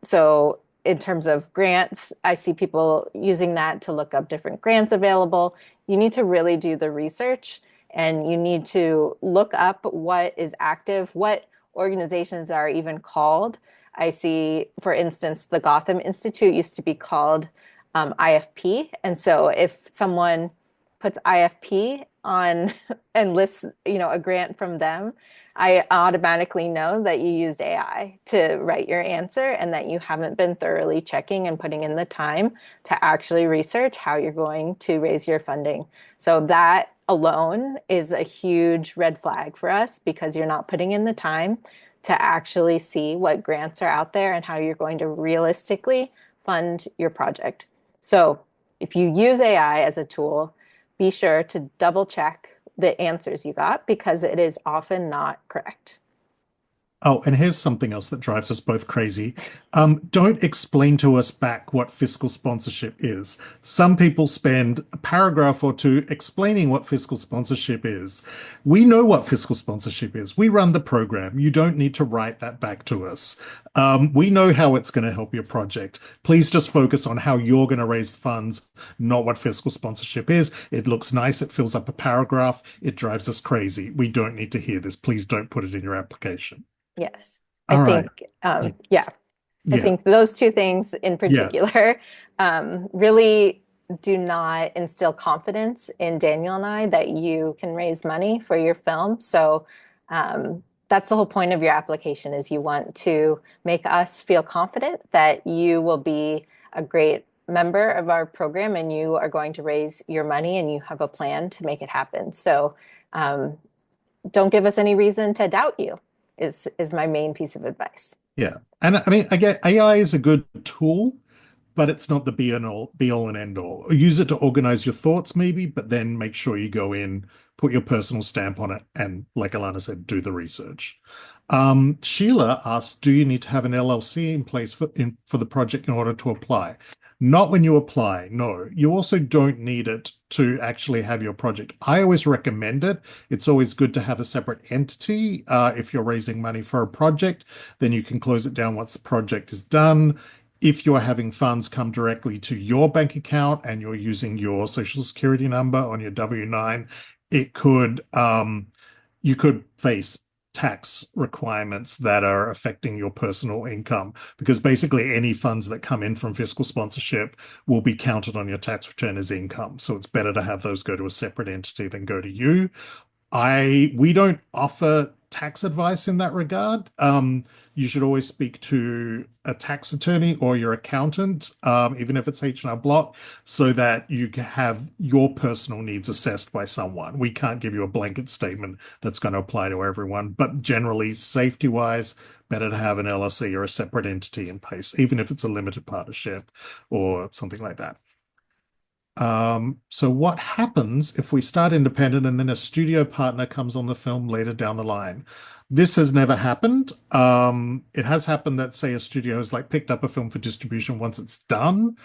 [SPEAKER 3] So in terms of grants, I see people using that to look up different grants available. You need to really do the research, and you need to look up what is active, what organizations are even called. I see, for instance, the Gotham Institute used to be called IFP. And so if someone puts IFP on and lists, a grant from them, I automatically know that you used AI to write your answer and that you haven't been thoroughly checking and putting in the time to actually research how you're going to raise your funding. So that alone is a huge red flag for us, because you're not putting in the time to actually see what grants are out there and how you're going to realistically fund your project. So if you use AI as a tool, be sure to double check the answers you got, because it is often not correct.
[SPEAKER 2] Oh, and here's something else that drives us both crazy. Don't explain to us back what fiscal sponsorship is. Some people spend a paragraph or two explaining what fiscal sponsorship is. We know what fiscal sponsorship is. We run the program. You don't need to write that back to us. We know how it's going to help your project. Please just focus on how you're going to raise funds, not what fiscal sponsorship is. It looks nice. It fills up a paragraph. It drives us crazy. We don't need to hear this. Please don't put it in your application.
[SPEAKER 3] Yes.
[SPEAKER 2] All right.
[SPEAKER 3] Yeah. I think those two things in particular really do not instill confidence in Daniel and I that you can raise money for your film. So that's the whole point of your application, is you want to make us feel confident that you will be a great member of our program and you are going to raise your money and you have a plan to make it happen. So don't give us any reason to doubt you. Is my main piece of advice.
[SPEAKER 2] Yeah. And I mean, again, AI is a good tool, but it's not the be all and end all. Use it to organize your thoughts maybe, but then make sure you go in, put your personal stamp on it, and like Alana said, do the research. Sheila asks, do you need to have an LLC in place for the project in order to apply? Not when you apply, no. You also don't need it to actually have your project. I always recommend it. It's always good to have a separate entity. If you're raising money for a project, then you can close it down once the project is done. If you're having funds come directly to your bank account and you're using your social security number on your W-9, you could face tax requirements that are affecting your personal income, because basically any funds that come in from fiscal sponsorship will be counted on your tax return as income. So it's better to have those go to a separate entity than go to you. We don't offer tax advice in that regard. You should always speak to a tax attorney or your accountant, even if it's H&R Block, so that you can have your personal needs assessed by someone. We can't give you a blanket statement that's going to apply to everyone, but generally, safety-wise, better to have an LLC or a separate entity in place, even if it's a limited partnership or something like that. So what happens if we start independent and then a studio partner comes on the film later down the line? This has never happened. It has happened that, say, a studio has picked up a film for distribution once it's done.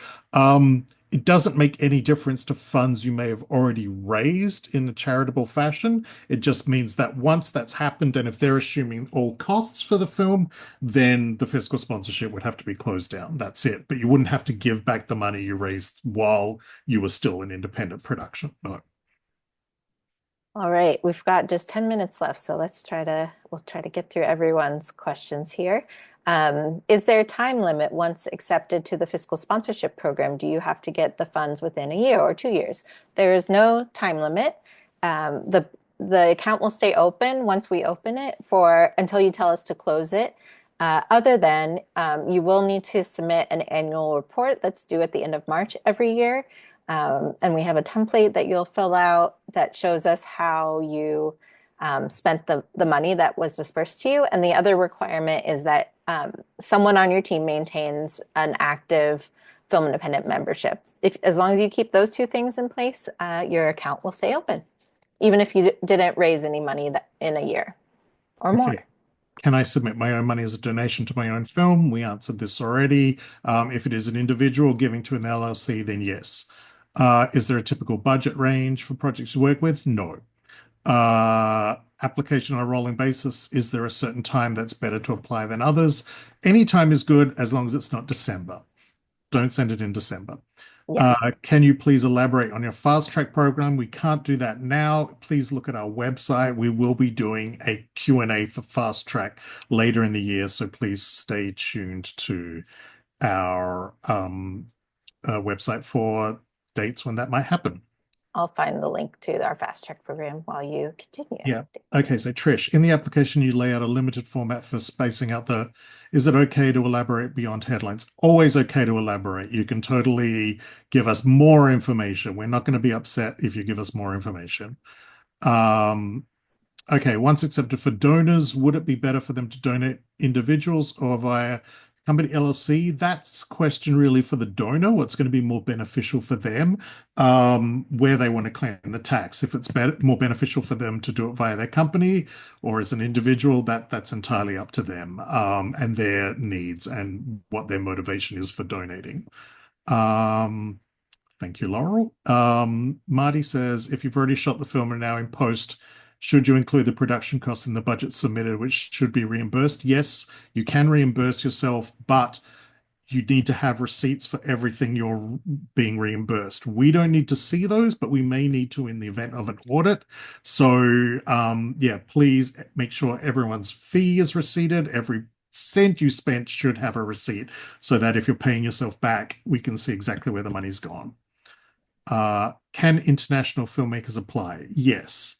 [SPEAKER 2] It doesn't make any difference to funds you may have already raised in a charitable fashion. It just means that once that's happened, and if they're assuming all costs for the film, then the fiscal sponsorship would have to be closed down. That's it. But you wouldn't have to give back the money you raised while you were still an independent production. No.
[SPEAKER 3] All right, we've got just 10 minutes left, so we'll try to get through everyone's questions here. Is there a time limit once accepted to the fiscal sponsorship program? Do you have to get the funds within a year or 2 years? There is no time limit. The account will stay open once we open it for until you tell us to close it. Other than you will need to submit an annual report that's due at the end of March every year. And we have a template that you'll fill out that shows us how you spent the money that was dispersed to you. And the other requirement is that someone on your team maintains an active Film Independent membership. As long as you keep those two things in place, your account will stay open, even if you didn't raise any money in a year or more.
[SPEAKER 2] Okay. Can I submit my own money as a donation to my own film? We answered this already. If it is an individual giving to an LLC, then yes. Is there a typical budget range for projects you work with? No. Application on a rolling basis. Is there a certain time that's better to apply than others? Any time is good as long as it's not December. Don't send it in December.
[SPEAKER 3] Yes.
[SPEAKER 2] Can you please elaborate on your fast track program? We can't do that now. Please look at our website. We will be doing a Q&A for fast track later in the year, so please stay tuned to our website for dates when that might happen.
[SPEAKER 3] I'll find the link to our fast track program while you continue.
[SPEAKER 2] Yeah. Okay, so Trish, in the application you lay out a limited format for spacing out is it okay to elaborate beyond headlines? Always okay to elaborate. You can totally give us more information. We're not going to be upset if you give us more information. Okay, once accepted for donors, would it be better for them to donate individuals or via company LLC? That's a question really for the donor. What's going to be more beneficial for them, where they want to claim the tax. If it's more beneficial for them to do it via their company or as an individual, that's entirely up to them and their needs and what their motivation is for donating. Thank you, Laurel. Marty says, if you've already shot the film and now in post, should you include the production costs in the budget submitted, which should be reimbursed? Yes, you can reimburse yourself, but you need to have receipts for everything you're being reimbursed. We don't need to see those, but we may need to in the event of an audit. So, yeah, please make sure everyone's fee is receipted. Every cent you spent should have a receipt so that if you're paying yourself back, we can see exactly where the money's gone. Can international filmmakers apply? Yes.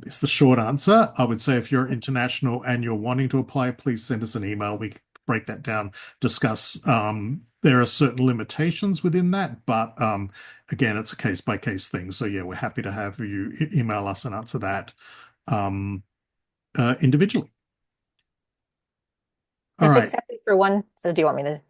[SPEAKER 2] It's the short answer. I would say if you're international and you're wanting to apply, please send us an email. We can break that down, discuss. There are certain limitations within that, but again, it's a case-by-case thing. So yeah, we're happy to have you email us and answer that individually. All
[SPEAKER 3] If
[SPEAKER 2] right.
[SPEAKER 3] accepted for one, so do you want me to?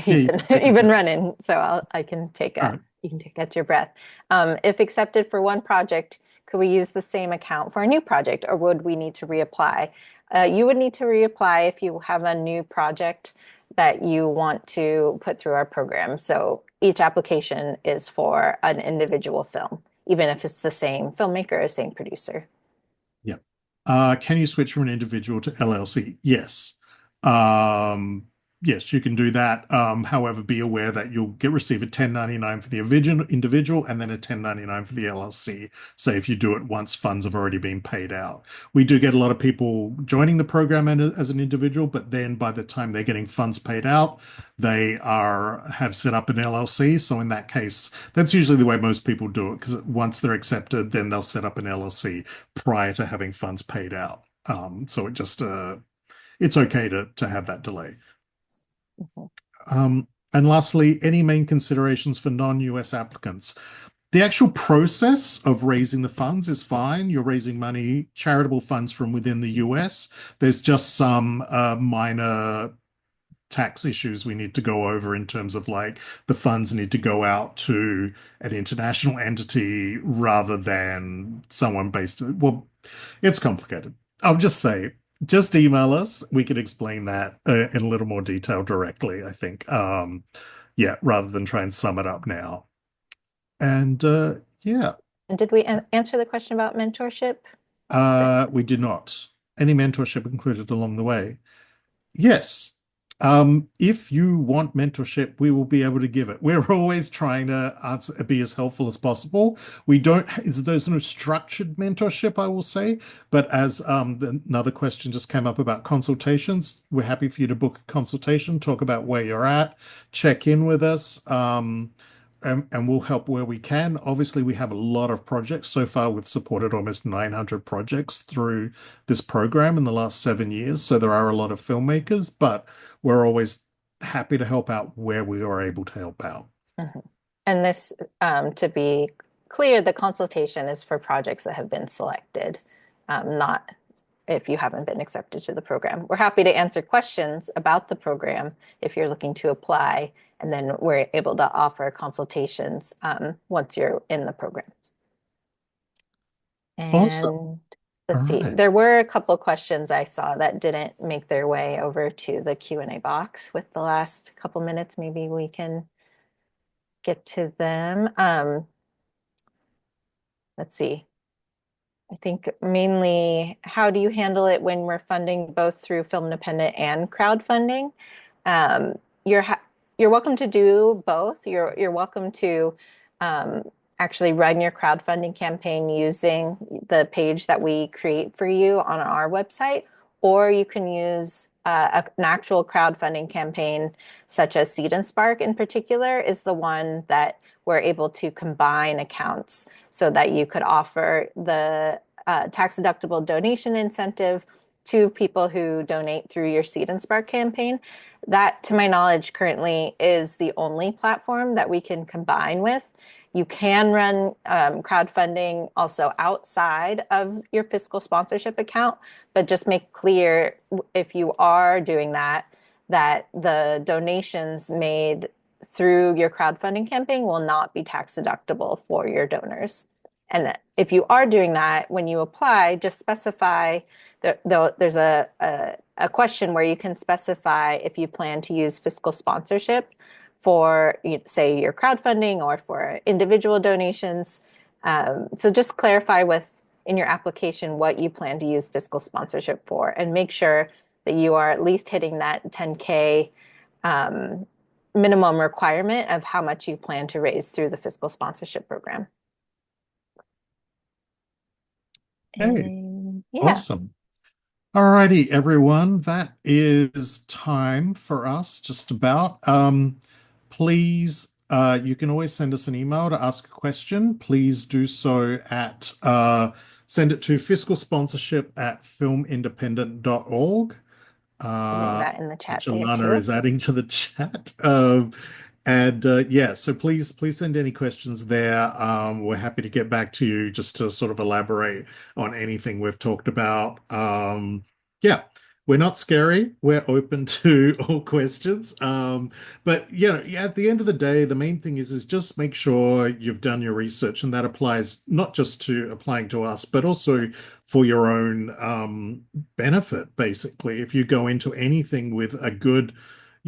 [SPEAKER 2] Yeah,
[SPEAKER 3] You've been running, so I can take
[SPEAKER 2] All right.
[SPEAKER 3] you can catch your breath. If accepted for one project, could we use the same account for a new project, or would we need to reapply? You would need to reapply if you have a new project that you want to put through our program. So each application is for an individual film, even if it's the same filmmaker or same producer.
[SPEAKER 2] Yeah. Can you switch from an individual to LLC? Yes. Yes, you can do that. However, be aware that you'll receive a 1099 for the individual and then a 1099 for the LLC. Say if you do it once funds have already been paid out. We do get a lot of people joining the program as an individual, but then by the time they're getting funds paid out, they have set up an LLC. So in that case, that's usually the way most people do it, because once they're accepted, then they'll set up an LLC prior to having funds paid out. So it's okay to have that delay. And lastly, any main considerations for non-US applicants? The actual process of raising the funds is fine. You're raising money, charitable funds from within the US. There's just some minor tax issues we need to go over in terms of like the funds need to go out to an international entity rather than someone based. Well, it's complicated. I'll just say, just email us. We can explain that in a little more detail directly, I think. yeah, rather than try and sum it up now. And yeah,
[SPEAKER 3] And did we answer the question about mentorship? Is there?
[SPEAKER 2] we did not. Any mentorship included along the way? Yes. If you want mentorship, we will be able to give it. We're always trying to answer, be as helpful as possible. We don't, there's no structured mentorship, I will say, but as another question just came up about consultations, we're happy for you to book a consultation, talk about where you're at, check in with us. And we'll help where we can. Obviously, we have a lot of projects. So far, we've supported almost 900 projects through this program in the last 7 years. So there are a lot of filmmakers, but we're always happy to help out where we are able to help out.
[SPEAKER 3] Mhm. And this, to be clear, the consultation is for projects that have been selected, not if you haven't been accepted to the program. We're happy to answer questions about the program if you're looking to apply, and then we're able to offer consultations once you're in the program.
[SPEAKER 2] Awesome.
[SPEAKER 3] And
[SPEAKER 2] All
[SPEAKER 3] let's see,
[SPEAKER 2] right.
[SPEAKER 3] there were a couple of questions I saw that didn't make their way over to the Q&A box with the last couple minutes. Maybe we can get to them. Let's see. I think mainly, how do you handle it when we're funding both through Film Independent and crowdfunding? Um, you're you're welcome to do both. You're welcome to um, actually run your crowdfunding campaign using the page that we create for you on our website, or you can use an actual crowdfunding campaign, such as Seed and Spark in particular, is the one that we're able to combine accounts so that you could offer the tax-deductible donation incentive to people who donate through your Seed and Spark campaign. That, to my knowledge, currently is the only platform that we can combine with. You can run crowdfunding also outside of your fiscal sponsorship account, but just make clear if you are doing that, that the donations made through your crowdfunding campaign will not be tax deductible for your donors. And if you are doing that, when you apply, just specify that there's a question where you can specify if you plan to use fiscal sponsorship for, say, your crowdfunding or for individual donations. So just clarify in your application what you plan to use fiscal sponsorship for, and make sure that you are at least hitting that 10K minimum requirement of how much you plan to raise through the fiscal sponsorship program.
[SPEAKER 2] Hey,
[SPEAKER 3] And yeah,
[SPEAKER 2] awesome. All righty, everyone. That is time for us, just about. Please, you can always send us an email to ask a question. Please do so at send it to fiscalsponsorship@filmindependent.org.
[SPEAKER 3] putting
[SPEAKER 2] uh,
[SPEAKER 3] that in the chat
[SPEAKER 2] which
[SPEAKER 3] there
[SPEAKER 2] Alana
[SPEAKER 3] too.
[SPEAKER 2] is adding to the chat. And yeah, so please send any questions there. We're happy to get back to you just to sort of elaborate on anything we've talked about. Yeah, we're not scary. We're open to all questions. But yeah, at the end of the day, the main thing is just make sure you've done your research, and that applies not just to applying to us, but also for your own benefit, basically. If you go into anything with a good,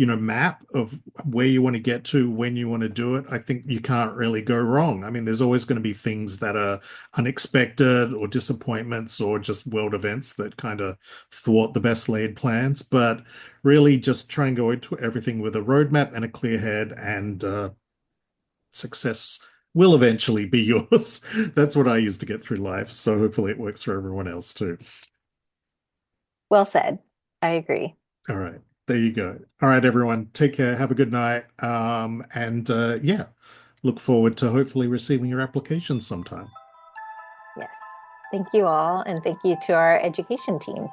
[SPEAKER 2] map of where you want to get to, when you want to do it, I think you can't really go wrong. I mean, there's always going to be things that are unexpected or disappointments or just world events that kind of thwart the best laid plans, but really just try and go into everything with a roadmap and a clear head, and success will eventually be yours. That's what I use to get through life. So hopefully it works for everyone else too.
[SPEAKER 3] Well said. I agree.
[SPEAKER 2] All right. There you go. All right, everyone. Take care. Have a good night. And yeah, look forward to hopefully receiving your applications sometime.
[SPEAKER 3] Yes. Thank you all, and thank you to our education team.